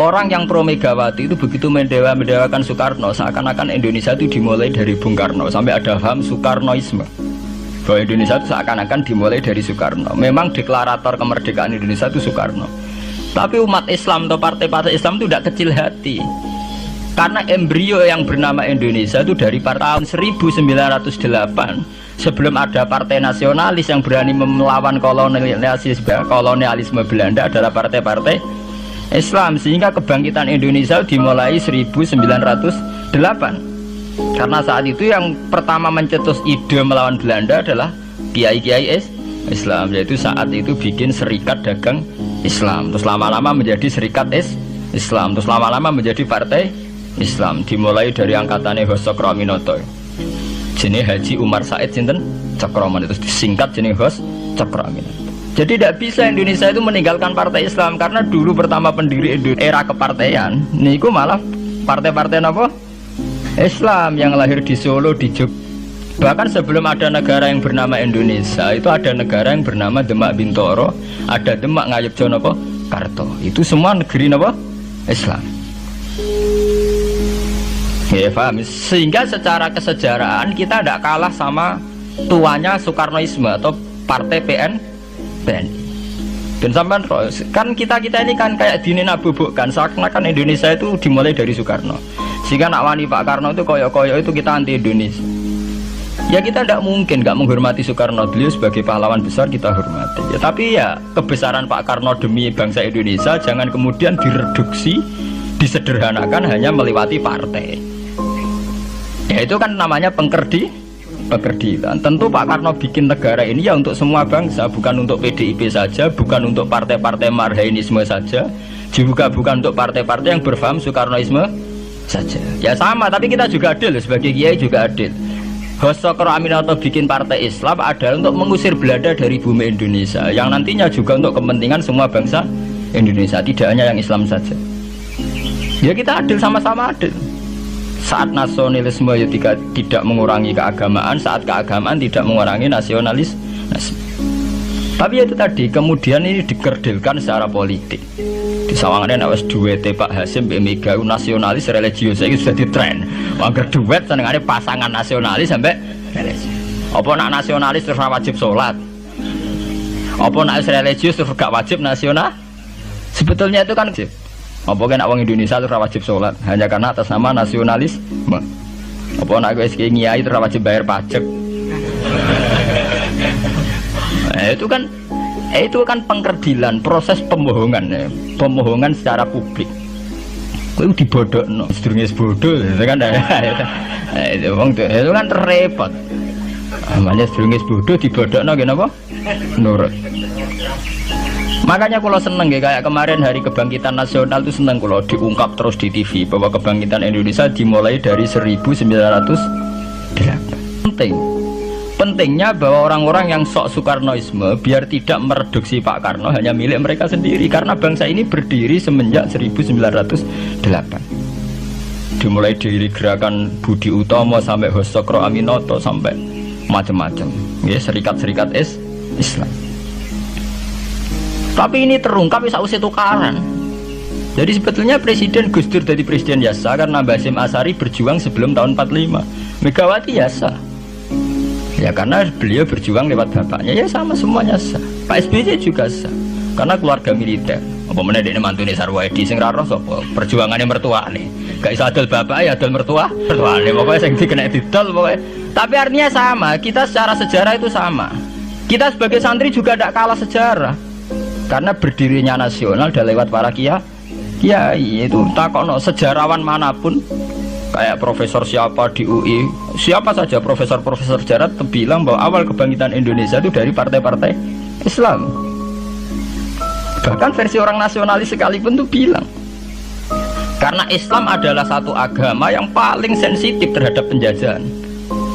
Orang yang pro Megawati itu begitu mendewakan Soekarno, seakan-akan Indonesia itu dimulai dari Bung Karno, sampai ada paham Soekarnoisme bahwa Indonesia itu seakan-akan dimulai dari Soekarno. Memang deklarator kemerdekaan Indonesia itu Soekarno, tapi umat Islam atau partai-partai Islam itu tidak kecil hati, karena embrio yang bernama Indonesia itu dari tahun 1908, sebelum ada partai nasionalis yang berani melawan kolonialisme Belanda, adalah partai-partai Islam. Sehingga kebangkitan Indonesia dimulai 1908, karena saat itu yang pertama mencetus ide melawan Belanda adalah kiai-kiai Islam, yaitu saat itu bikin serikat dagang Islam, terus lama-lama menjadi serikat Islam, terus lama-lama menjadi partai Islam. Dimulai dari angkatannya Hos Cokroaminoto, jenis Haji Umar Said Sinten Cokroaminoto, terus disingkat jenis Hos Cokroaminoto. Jadi tidak bisa Indonesia itu meninggalkan partai Islam, karena dulu pertama pendiri era kepartaian niku malah partai-partai apa? Islam yang lahir di Solo, di Jogja. Bahkan sebelum ada negara yang bernama Indonesia, itu ada negara yang bernama Demak Bintoro, ada Demak Ngayogja napa Karto. Itu semua negeri napa? Islam. Ya paham. Sehingga secara kesejarahan kita tidak kalah sama tuanya Soekarnoisme atau partai PNI. Dan sampai kan kita ini kan kayak dinabubukkan seakan-akan Indonesia itu dimulai dari Soekarno. Sehingga nak wani Pak Karno itu koyok-koyok itu kita anti Indonesia. Ya kita tidak mungkin nggak menghormati Soekarno, beliau sebagai pahlawan besar kita hormati. Ya, tapi ya kebesaran Pak Karno demi bangsa Indonesia jangan kemudian direduksi, disederhanakan hanya melewati partai. Ya itu kan namanya pekerdilan. Tentu Pak Karno bikin negara ini ya untuk semua bangsa, bukan untuk PDIP saja, bukan untuk partai-partai marhainisme saja, juga bukan untuk partai-partai yang berfaham Soekarnoisme saja. Ya sama, tapi kita juga adil, sebagai kiai juga adil. Hos Cokroaminoto bikin partai Islam adalah untuk mengusir Belanda dari bumi Indonesia, yang nantinya juga untuk kepentingan semua bangsa Indonesia, tidak hanya yang Islam saja. Ya kita adil, sama-sama adil. Saat nasionalisme ya tidak mengurangi keagamaan, saat keagamaan tidak mengurangi nasionalis. Tapi itu tadi kemudian ini dikerdilkan secara politik. Di sawangannya nawas duet Pak Hasim Mega nasionalis religius itu sudah ditren. Angger duet senengane pasangan nasionalis sampai religius. Apa nak nasionalis terus wajib sholat? Apa nak religius terus gak wajib nasional? Sebetulnya itu kan wajib. Apa kan orang Indonesia itu wajib sholat hanya karena atas nama nasionalisme? Apa nak SK Nyai itu wajib bayar pajak? Itu kan pengkerdilan, proses pembohongan ya. Pembohongan secara publik. Kau dibodokno, sedurunge bodoh, itu kan itu kan repot. Namanya sedurunge bodoh dibodokno kenapa? Nurut. Makanya kalau seneng ya, kayak kemarin Hari Kebangkitan Nasional itu seneng kalau diungkap terus di TV bahwa kebangkitan Indonesia dimulai dari 1908. Pentingnya bahwa orang-orang yang sok Soekarnoisme biar tidak mereduksi Pak Karno hanya milik mereka sendiri, karena bangsa ini berdiri semenjak 1908. Dimulai dari gerakan Budi Utomo sampai Hos Cokroaminoto sampai macam-macam ya, serikat-serikat Islam. Tapi ini terungkap sausé tukaran. Jadi sebetulnya Presiden Gus Dur jadi presiden biasa karena Basim Asari berjuang sebelum tahun 45. Megawati biasa. Ya karena beliau berjuang lewat bapaknya, ya sama semuanya sah. Pak SBY juga sah karena keluarga militer. Apa meneh dekne mantune Sarwoedi sing ra roh sapa? Perjuangane mertuane. Gak iso adol bapak ya adol mertuane. Pokoke sing dikena didol pokoke. Tapi artinya sama, kita secara sejarah itu sama. Kita sebagai santri juga tidak kalah sejarah. Karena berdirinya nasional dan lewat para kiai itu takono sejarawan manapun kayak profesor siapa di UI, siapa saja profesor-profesor sejarah bilang bahwa awal kebangkitan Indonesia itu dari partai-partai Islam. Bahkan versi orang nasionalis sekalipun tuh bilang karena Islam adalah satu agama yang paling sensitif terhadap penjajahan,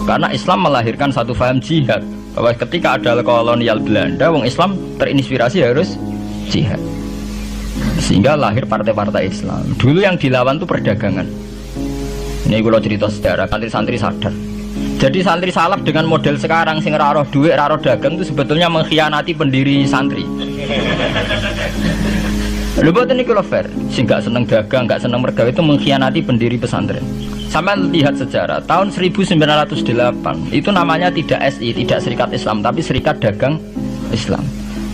karena Islam melahirkan satu paham jihad, bahwa ketika ada kolonial Belanda, wong Islam terinspirasi harus jihad, sehingga lahir partai-partai Islam. Dulu yang dilawan itu perdagangan. Ini kalau cerita sejarah, santri-santri sadar. Jadi santri salaf dengan model sekarang sing ra roh duit, ra roh dagang itu sebetulnya mengkhianati pendiri santri. Lho boten niku lho fair, sing gak seneng dagang, gak seneng mergawe itu mengkhianati pendiri pesantren. Sampai lihat sejarah, tahun 1908 itu namanya tidak SI, tidak Serikat Islam, tapi Serikat Dagang Islam.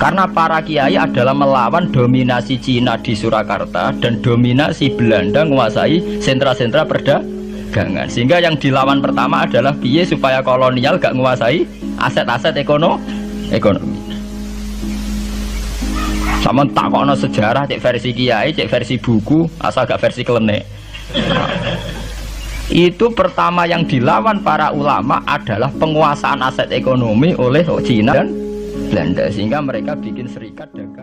Karena para kiai adalah melawan dominasi Cina di Surakarta dan dominasi Belanda menguasai sentra-sentra perdagangan. Sehingga yang dilawan pertama adalah piye supaya kolonial gak menguasai aset-aset ekonomi. Sama takono sejarah, cek versi kiai, cek versi buku, asal gak versi klenek. Itu pertama yang dilawan para ulama adalah penguasaan aset ekonomi oleh Cina dan Belanda, sehingga mereka bikin serikat dagang.